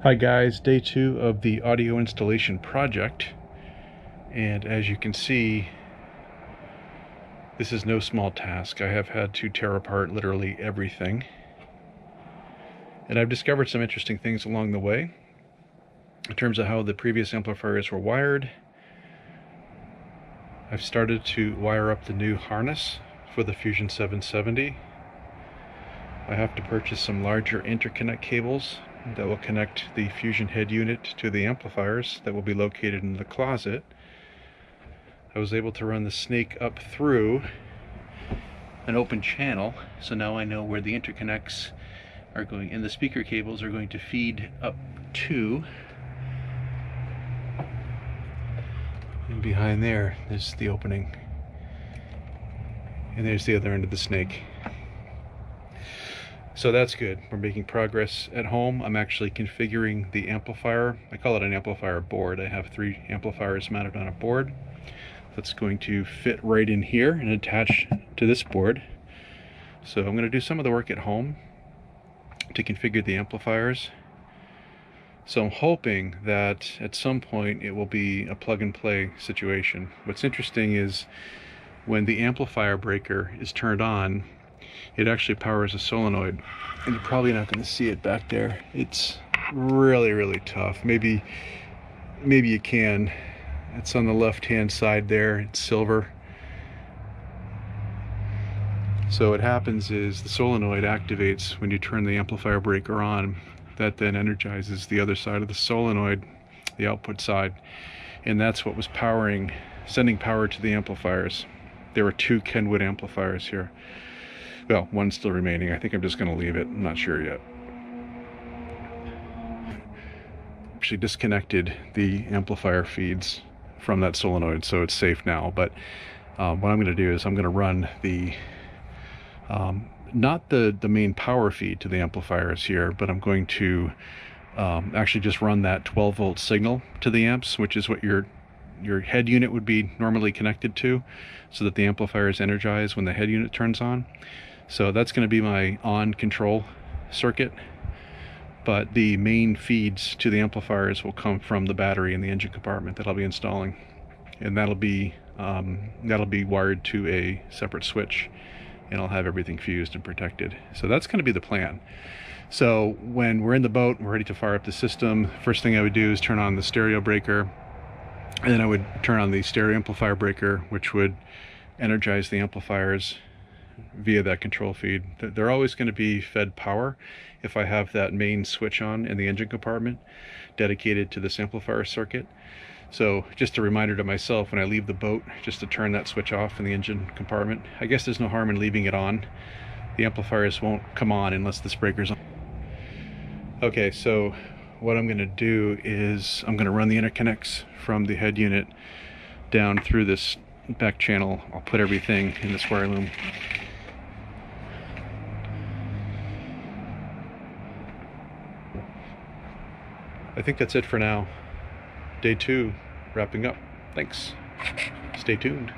Hi guys, day 2 of the audio installation project, and as you can see, this is no small task. I have had to tear apart literally everything, and I've discovered some interesting things along the way in terms of how the previous amplifiers were wired. I've started to wire up the new harness for the Fusion 770. I have to purchase some larger interconnect cables that will connect the Fusion head unit to the amplifiers that will be located in the closet. I was able to run the snake up through an open channel, so now I know where the interconnects are going, and the speaker cables are going to feed up to. And behind there is the opening, and there's the other end of the snake. So that's good. We're making progress at home. I'm actually configuring the amplifier. I call it an amplifier board. I have 3 amplifiers mounted on a board that's going to fit right in here and attach to this board. So I'm going to do some of the work at home to configure the amplifiers. So I'm hoping that at some point it will be a plug-and-play situation. What's interesting is when the amplifier breaker is turned on, it actually powers a solenoid, and you're probably not going to see it back there. It's really tough. Maybe you can. It's on the left hand side there. It's silver. So what happens is the solenoid activates when you turn the amplifier breaker on. That then energizes the other side of the solenoid, the output side, and that's what was sending power to the amplifiers. There were 2 Kenwood amplifiers here. Well, one's still remaining. I think I'm just going to leave it. I'm not sure yet. Actually disconnected the amplifier feeds from that solenoid, so it's safe now. But what I'm going to do is I'm going to run the not the main power feed to the amplifiers here, but I'm going to actually just run that 12-volt signal to the amps, which is what your head unit would be normally connected to, so that the amplifier is energized when the head unit turns on. So that's going to be my on control circuit, but the main feeds to the amplifiers will come from the battery in the engine compartment that I'll be installing, and that'll be wired to a separate switch, and I'll have everything fused and protected. So that's going to be the plan. So when we're in the boat and we're ready to fire up the system, first thing I would do is turn on the stereo breaker, and then I would turn on the stereo amplifier breaker, which would energize the amplifiers via that control feed. They're always going to be fed power if I have that main switch on in the engine compartment dedicated to this amplifier circuit. So just a reminder to myself when I leave the boat, just to turn that switch off in the engine compartment. I guess there's no harm in leaving it on. The amplifiers won't come on unless this breaker's on. Okay, so what I'm going to do is I'm going to run the interconnects from the head unit down through this back channel. I'll put everything in this wire loom. I think that's it for now. Day 2 wrapping up. Thanks. Stay tuned.